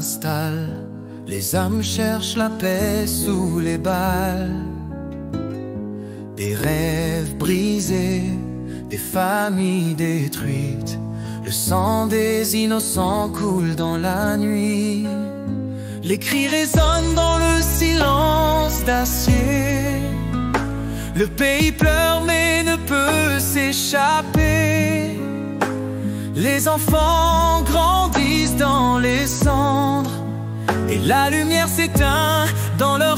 s'installe. Les âmes cherchent la paix sous les balles. Des rêves brisés, des familles détruites. Le sang des innocents coule dans la nuit. Les cris résonnent dans le silence d'acier. Le pays pleure mais ne peut s'échapper. Les enfants grandissent dans les cendres et la lumière s'éteint dans leur